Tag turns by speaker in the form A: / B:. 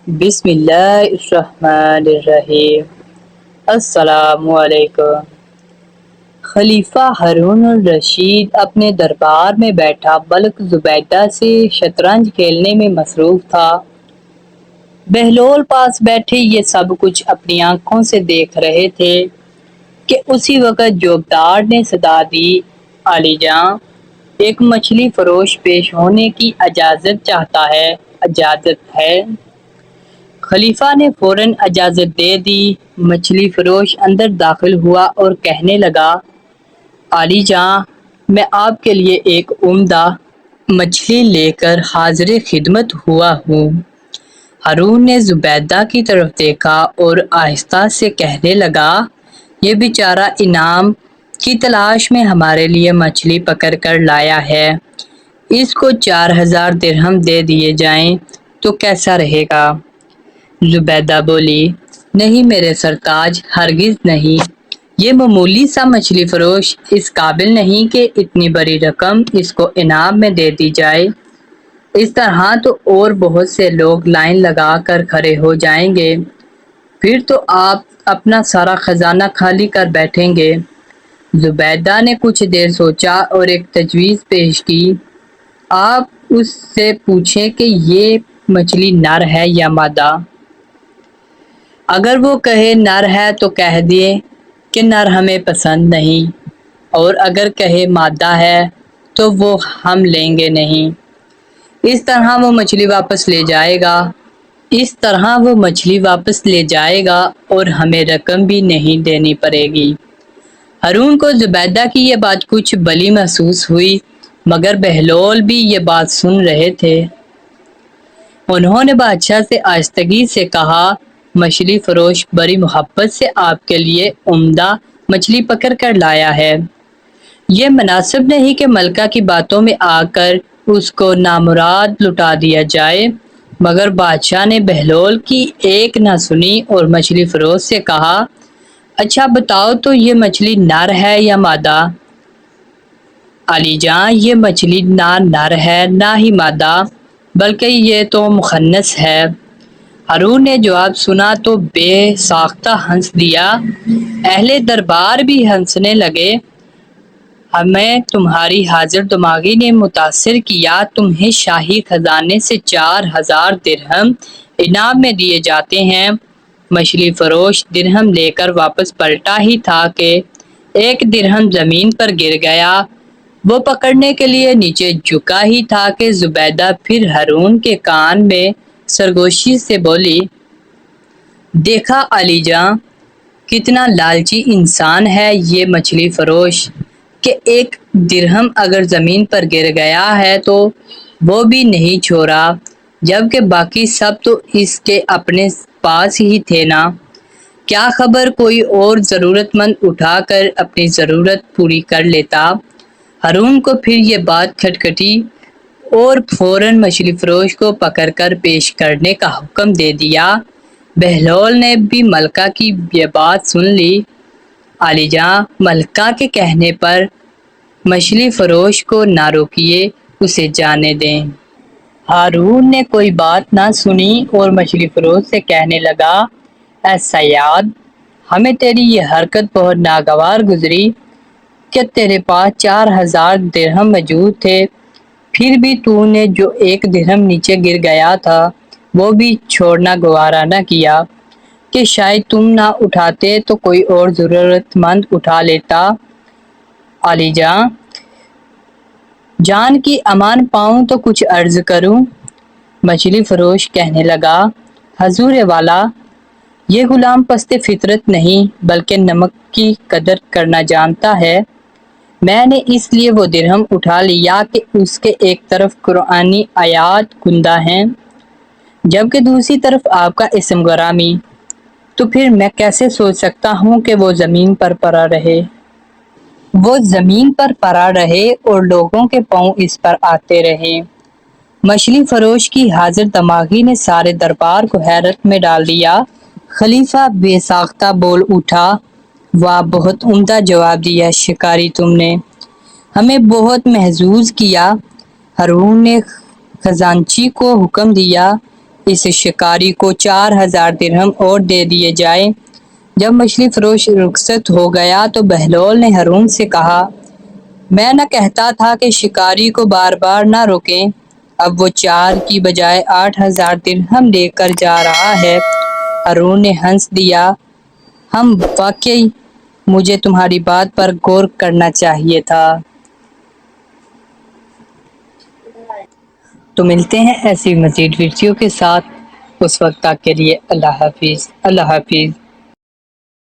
A: بسم اللہ الرحمن الرحیم۔ السلام علیکم۔ خلیفہ ہارون الرشید اپنے دربار میں بیٹھا ملک زبیدہ سے شطرنج کھیلنے میں مصروف تھا۔ بہلول پاس بیٹھے یہ سب کچھ اپنی آنکھوں سے دیکھ رہے تھے کہ اسی وقت جوبدار نے صدا دی، عالی جاں، ایک مچھلی فروش پیش ہونے کی اجازت چاہتا ہے۔ اجازت ہے؟ خلیفہ نے فوراً اجازت دے دی۔ مچھلی فروش اندر داخل ہوا اور کہنے لگا، عالی جاں، میں آپ کے لیے ایک عمدہ مچھلی لے کر حاضر خدمت ہوا ہوں۔ ہارون نے زبیدہ کی طرف دیکھا اور آہستہ سے کہنے لگا، یہ بیچارہ انعام کی تلاش میں ہمارے لیے مچھلی پکڑ کر لایا ہے، اس کو 4000 درہم دے دیے جائیں تو کیسا رہے گا؟ زبیدہ بولی، نہیں میرے سرتاج، ہرگز نہیں۔ یہ معمولی سا مچھلی فروش اس قابل نہیں کہ اتنی بڑی رقم اس کو انعام میں دے دی جائے۔ اس طرح تو اور بہت سے لوگ لائن لگا کر کھڑے ہو جائیں گے، پھر تو آپ اپنا سارا خزانہ خالی کر بیٹھیں گے۔ زبیدہ نے کچھ دیر سوچا اور ایک تجویز پیش کی، آپ اس سے پوچھیں کہ یہ مچھلی نر ہے یا مادہ؟ اگر وہ کہے نر ہے تو کہہ دیں کہ نر ہمیں پسند نہیں، اور اگر کہے مادہ ہے تو وہ ہم لیں گے نہیں۔ اس طرح وہ مچھلی واپس لے جائے گا اور ہمیں رقم بھی نہیں دینی پڑے گی۔ ہارون کو زبیدہ کی یہ بات کچھ بلی محسوس ہوئی، مگر بہلول بھی یہ بات سن رہے تھے۔ انہوں نے بادشاہ سے آہستگی سے کہا، مچھلی فروش بڑی محبت سے آپ کے لیے عمدہ مچھلی پکڑ کر لایا ہے۔ یہ مناسب نہیں کہ ملکہ کی باتوں میں آ کر اس کو نامراد لٹا دیا جائے۔ مگر بادشاہ نے بہلول کی ایک نہ سنی اور مچھلی فروش سے کہا، اچھا بتاؤ تو یہ مچھلی نر ہے یا مادہ؟ عالی جاں، یہ مچھلی نہ نر ہے نہ ہی مادہ، بلکہ یہ تو مخنث ہے۔ ہارون نے جواب سنا تو بے ساختہ ہنس دیا۔ اہل دربار بھی ہنسنے لگے۔ ہمیں تمہاری حاضر دماغی نے متاثر کیا، تمہیں شاہی خزانے سے 4000 درہم انعام میں دیے جاتے ہیں۔ مچھلی فروش درہم لے کر واپس پلٹا ہی تھا کہ ایک درہم زمین پر گر گیا۔ وہ پکڑنے کے لیے نیچے جھکا ہی تھا کہ زبیدہ پھر ہارون کے کان میں سرگوشی سے بولی، دیکھا عالی جاں، کتنا لالچی انسان ہے یہ مچھلی فروش کہ ایک درہم اگر زمین پر گر گیا ہے تو وہ بھی نہیں چھوڑا، جبکہ باقی سب تو اس کے اپنے پاس ہی تھے نا۔ کیا خبر کوئی اور ضرورت مند اٹھا کر اپنی ضرورت پوری کر لیتا؟ ہارون کو پھر یہ بات کھٹکھٹی اور فوراً مچھلی فروش کو پکڑ کر پیش کرنے کا حکم دے دیا۔ بہلول نے بھی ملکہ کی یہ بات سن لی۔ عالی جاں، ملکہ کے کہنے پر مچھلی فروش کو نہ روکیے، اسے جانے دیں۔ ہارون نے کوئی بات نہ سنی اور مچھلی فروش سے کہنے لگا، اے صیاد، ہمیں تیری یہ حرکت بہت ناگوار گزری کہ تیرے پاس 4000 درہم موجود تھے، پھر بھی تو نے جو ایک درہم نیچے گر گیا تھا وہ بھی چھوڑنا گوارا نہ کیا کہ شاید تم نہ اٹھاتے تو کوئی اور ضرورت مند اٹھا لیتا۔ عالی جاں، جان کی امان پاؤں تو کچھ عرض کروں؟ مچھلی فروش کہنے لگا، حضور والا، یہ غلام پست فطرت نہیں بلکہ نمک کی قدر کرنا جانتا ہے۔ میں نے اس لیے وہ درہم اٹھا لیا کہ اس کے ایک طرف قرآنی آیات کندہ ہیں، جبکہ دوسری طرف آپ کا اسم گرامی، تو پھر میں کیسے سوچ سکتا ہوں کہ وہ زمین پر پڑا رہے؟ وہ زمین پر پڑا رہے اور لوگوں کے پاؤں اس پر آتے رہیں۔ مچھلی فروش کی حاضر دماغی نے سارے دربار کو حیرت میں ڈال دیا۔ خلیفہ بے ساختہ بول اٹھا، واہ، بہت عمدہ جواب دیا شکاری تم نے، ہمیں بہت محظوظ کیا۔ ہارون نے خزانچی کو حکم دیا، اس شکاری کو 4000 درہم اور دے دیے جائیں۔ جب مچھلی فروش رخصت ہو گیا تو بہلول نے ہارون سے کہا، میں نہ کہتا تھا کہ شکاری کو بار بار نہ روکیں، اب وہ 4 کی بجائے 8000 درہم لے کر جا رہا ہے۔ ہارون نے ہنس دیا، واقعی مجھے تمہاری بات پر غور کرنا چاہیے تھا۔ تو ملتے ہیں ایسی مزید ویڈیو کے ساتھ، اس وقت تک کے لیے اللہ حافظ۔ اللہ حافظ۔